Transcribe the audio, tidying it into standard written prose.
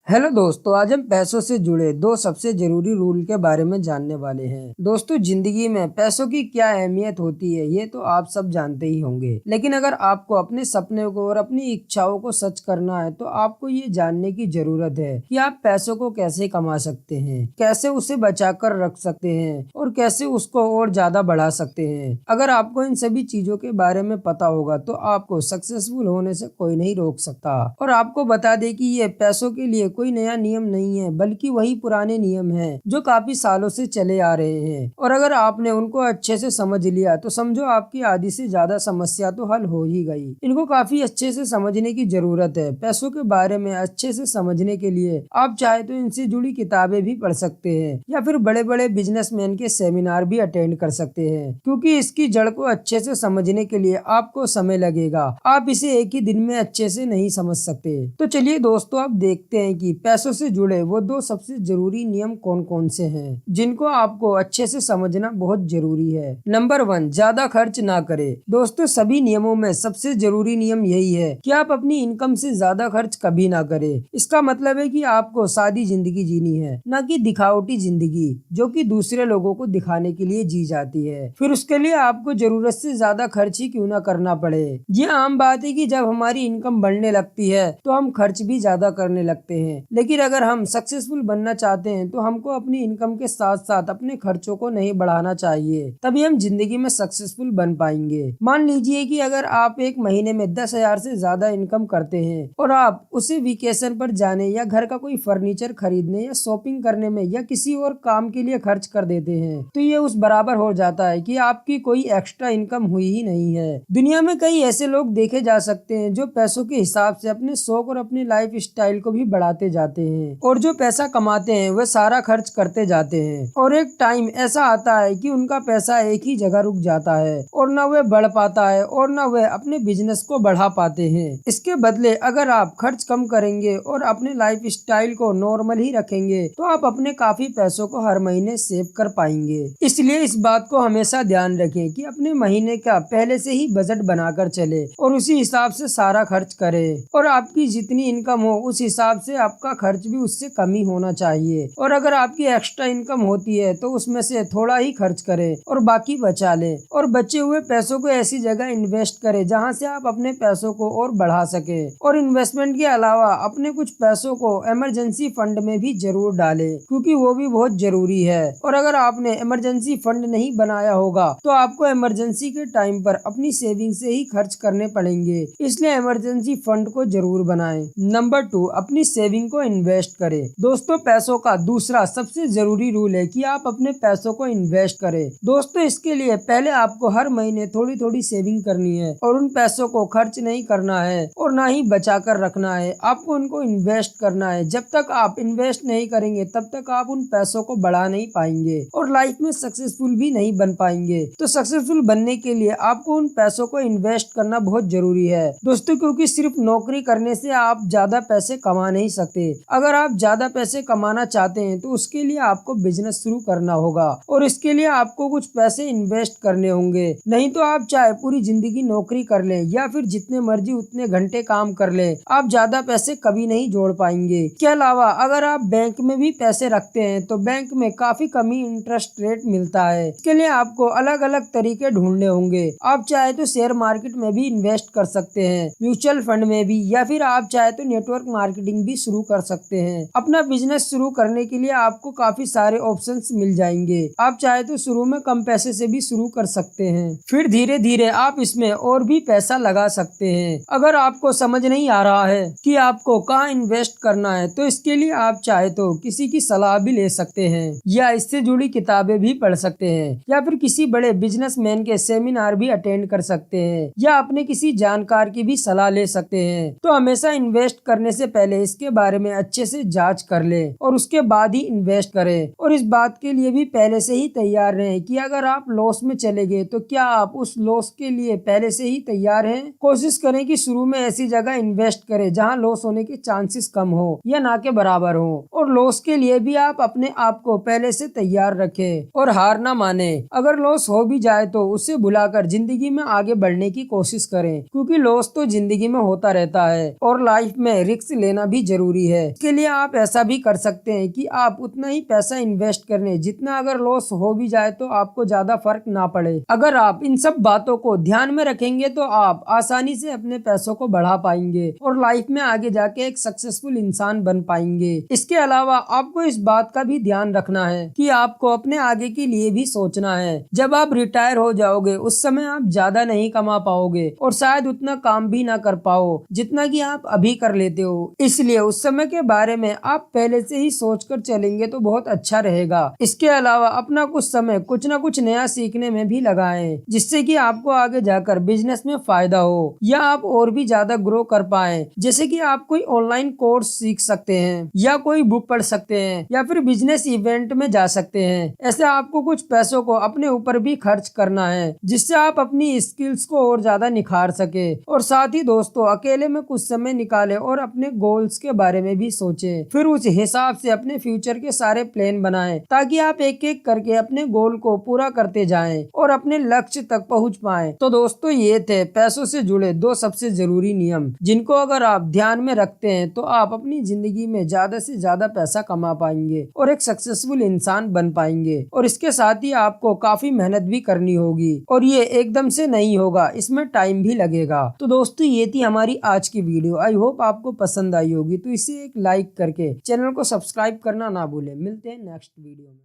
Hello दोस्तों, आज हम पैसों से जुड़े दो सबसे जरूरी रूल के बारे में जानने वाले हैं। दोस्तों, जिंदगी में पैसों की क्या अहमियत होती है ये तो आप सब जानते ही होंगे, लेकिन अगर आपको अपने सपने को और अपनी इच्छाओं को सच करना है तो आपको ये जानने की जरूरत है कि आप पैसों को कैसे कमा सकते हैं, कैसे उसे बचाकर रख सकते हैं और कैसे उसको और ज्यादा बढ़ा सकते हैं। अगर आपको इन सभी चीजों के बारे में पता होगा तो आपको सक्सेसफुल होने से कोई नहीं रोक सकता। और आपको बता दें कि ये पैसों के लिए कोई नया नियम नहीं है, बल्कि वही पुराने नियम हैं जो काफी सालों से चले आ रहे हैं। और अगर आपने उनको अच्छे से समझ लिया तो समझो आपकी आधी से ज्यादा समस्या तो हल हो ही गई। इनको काफी अच्छे से समझने की जरूरत है। पैसों के बारे में अच्छे से समझने के लिए आप चाहे तो इनसे जुड़ी किताबें भी पढ़ सकते हैं या फिर बड़े बड़े बिजनेसमैन के सेमिनार भी अटेंड कर सकते हैं, क्योंकि इसकी जड़ को अच्छे से समझने के लिए आपको समय लगेगा। आप इसे एक ही दिन में अच्छे से नहीं समझ सकते। तो चलिए दोस्तों, आप देखते हैं कि पैसों से जुड़े वो दो सबसे जरूरी नियम कौन कौन से हैं, जिनको आपको अच्छे से समझना बहुत जरूरी है। नंबर 1, ज्यादा खर्च ना करें। दोस्तों, सभी नियमों में सबसे जरूरी नियम यही है कि आप अपनी इनकम से ज्यादा खर्च कभी ना करें। इसका मतलब है कि आपको सादी जिंदगी जीनी है, न कि दिखावटी जिंदगी जो कि दूसरे लोगों को दिखाने के लिए जी जाती है। फिर उसके लिए आपको जरूरत से ज्यादा खर्च ही क्यों ना करना पड़े। ये आम बात है कि जब हमारी इनकम बढ़ने लगती है तो हम खर्च भी ज्यादा करने लगते हैं, लेकिन अगर हम सक्सेसफुल बनना चाहते हैं तो हमको अपनी इनकम के साथ साथ अपने खर्चों को नहीं बढ़ाना चाहिए, तभी हम जिंदगी में सक्सेसफुल बन पाएंगे। मान लीजिए कि अगर आप एक महीने में 10,000 से ज्यादा इनकम करते हैं और आप उसे वेकेशन पर जाने या घर का कोई फर्नीचर खरीदने या शॉपिंग करने में या किसी और काम के लिए खर्च कर देते हैं, तो ये उस बराबर हो जाता है कि आपकी कोई एक्स्ट्रा इनकम हुई ही नहीं है। दुनिया में कई ऐसे लोग देखे जा सकते हैं जो पैसों के हिसाब से अपने शौक और अपने लाइफ स्टाइल को भी बढ़ाते जाते हैं, और जो पैसा कमाते हैं वह सारा खर्च करते जाते हैं। और एक टाइम ऐसा आता है कि उनका पैसा एक ही जगह रुक जाता है और न वह बढ़ पाता है और न वह अपने बिजनेस को बढ़ा पाते हैं। इसके बदले अगर आप खर्च कम करेंगे और अपने लाइफ स्टाइल को नॉर्मल ही रखेंगे तो आप अपने काफी पैसों को हर महीने सेव कर पाएंगे। इसलिए इस बात को हमेशा ध्यान रखें कि अपने महीने का पहले से ही बजट बनाकर चले और उसी हिसाब से सारा खर्च करें, और आपकी जितनी इनकम हो उस हिसाब से आपका खर्च भी उससे कम ही होना चाहिए। और अगर आपकी एक्स्ट्रा इनकम होती है तो उसमें से थोड़ा ही खर्च करें और बाकी बचा लें, और बचे हुए पैसों को ऐसी जगह इन्वेस्ट करें जहां से आप अपने पैसों को और बढ़ा सके। और इन्वेस्टमेंट के अलावा अपने कुछ पैसों को इमरजेंसी फंड में भी जरूर डालें, क्योंकि वो भी बहुत जरूरी है। और अगर आपने इमरजेंसी फंड नहीं बनाया होगा तो आपको इमरजेंसी के टाइम पर अपनी सेविंग से ही खर्च करने पड़ेंगे, इसलिए इमरजेंसी फंड को जरूर बनाएं। नंबर 2, अपनी सेविंग को इन्वेस्ट करें। दोस्तों, पैसों का दूसरा सबसे जरूरी रूल है कि आप अपने पैसों को इन्वेस्ट करें। दोस्तों, इसके लिए पहले आपको हर महीने थोड़ी थोड़ी सेविंग करनी है और उन पैसों को खर्च नहीं करना है और ना ही बचा कर रखना है, आपको उनको इन्वेस्ट करना है। जब तक आप इन्वेस्ट नहीं करेंगे तब तक आप उन पैसों को बढ़ा नहीं पाएंगे और लाइफ में सक्सेसफुल भी नहीं बन पाएंगे। तो सक्सेसफुल बनने के लिए आपको उन पैसों को इन्वेस्ट करना बहुत जरूरी है दोस्तों, क्योंकि सिर्फ नौकरी करने से आप ज्यादा पैसे कमा नहीं सकते। अगर आप ज्यादा पैसे कमाना चाहते हैं तो उसके लिए आपको बिजनेस शुरू करना होगा और इसके लिए आपको कुछ पैसे इन्वेस्ट करने होंगे। नहीं तो आप चाहे पूरी जिंदगी नौकरी कर लें या फिर जितने मर्जी उतने घंटे काम कर लें, आप ज्यादा पैसे कभी नहीं जोड़ पाएंगे। इसके अलावा अगर आप बैंक में भी पैसे रखते हैं तो बैंक में काफी कम ही इंटरेस्ट रेट मिलता है। इसके लिए आपको अलग अलग तरीके ढूंढने होंगे। आप चाहे तो शेयर मार्केट में भी इन्वेस्ट कर सकते हैं, म्यूचुअल फंड में भी, या फिर आप चाहे तो नेटवर्क मार्केटिंग भी शुरू कर सकते हैं। अपना बिजनेस शुरू करने के लिए आपको काफी सारे ऑप्शंस मिल जाएंगे। आप चाहे तो शुरू में कम पैसे से भी शुरू कर सकते हैं, फिर धीरे धीरे आप इसमें और भी पैसा लगा सकते हैं। अगर आपको समझ नहीं आ रहा है कि आपको कहाँ इन्वेस्ट करना है तो इसके लिए आप चाहे तो किसी की सलाह भी ले सकते हैं या इससे जुड़ी किताबें भी पढ़ सकते हैं या फिर किसी बड़े बिजनेसमैन के सेमिनार भी अटेंड कर सकते हैं या अपने किसी जानकार की भी सलाह ले सकते हैं। तो हमेशा इन्वेस्ट करने से पहले इसके बारे में अच्छे से जांच कर ले और उसके बाद ही इन्वेस्ट करें। और इस बात के लिए भी पहले से ही तैयार रहें कि अगर आप लॉस में चले गए तो क्या आप उस लॉस के लिए पहले से ही तैयार हैं। कोशिश करें कि शुरू में ऐसी जगह इन्वेस्ट करें जहां लॉस होने के चांसेस कम हो या ना के बराबर हो, और लॉस के लिए भी आप अपने आप को पहले से तैयार रखें और हार ना माने। अगर लॉस हो भी जाए तो उसे भुलाकर जिंदगी में आगे बढ़ने की कोशिश करें, क्योंकि लॉस तो जिंदगी में होता रहता है और लाइफ में रिस्क लेना भी जरूरी जरूरी है। इसके लिए आप ऐसा भी कर सकते हैं कि आप उतना ही पैसा इन्वेस्ट करने जितना अगर लॉस हो भी जाए तो आपको ज्यादा फर्क ना पड़े। अगर आप इन सब बातों को ध्यान में रखेंगे तो आप आसानी से अपने पैसों को बढ़ा पाएंगे और लाइफ में आगे जाके एक सक्सेसफुल इंसान बन पाएंगे। इसके अलावा आपको इस बात का भी ध्यान रखना है कि आपको अपने आगे के लिए भी सोचना है। जब आप रिटायर हो जाओगे उस समय आप ज्यादा नहीं कमा पाओगे और शायद उतना काम भी ना कर पाओ जितना कि आप अभी कर लेते हो। इसलिए उस समय के बारे में आप पहले से ही सोचकर चलेंगे तो बहुत अच्छा रहेगा। इसके अलावा अपना कुछ समय कुछ ना कुछ नया सीखने में भी लगाएं जिससे कि आपको आगे जाकर बिजनेस में फायदा हो या आप और भी ज्यादा ग्रो कर पाए। जैसे कि आप कोई ऑनलाइन कोर्स सीख सकते हैं या कोई बुक पढ़ सकते हैं या फिर बिजनेस इवेंट में जा सकते हैं। ऐसे आपको कुछ पैसों को अपने ऊपर भी खर्च करना है जिससे आप अपनी स्किल्स को और ज्यादा निखार सके। और साथ ही दोस्तों अकेले में कुछ समय निकालें और अपने गोल्स के बारे में भी सोचें, फिर उस हिसाब से अपने फ्यूचर के सारे प्लान बनाएं ताकि आप एक एक करके अपने गोल को पूरा करते जाएं और अपने लक्ष्य तक पहुंच पाएं। तो दोस्तों ये थे पैसों से जुड़े 2 सबसे जरूरी नियम जिनको अगर आप ध्यान में रखते हैं तो आप अपनी जिंदगी में ज्यादा से ज्यादा पैसा कमा पाएंगे और एक सक्सेसफुल इंसान बन पाएंगे। और इसके साथ ही आपको काफी मेहनत भी करनी होगी और ये एकदम से नहीं होगा, इसमें टाइम भी लगेगा। तो दोस्तों ये थी हमारी आज की वीडियो। आई होप आपको पसंद आई होगी, तो इसे एक लाइक करके चैनल को सब्सक्राइब करना ना भूलें। मिलते हैं नेक्स्ट वीडियो में।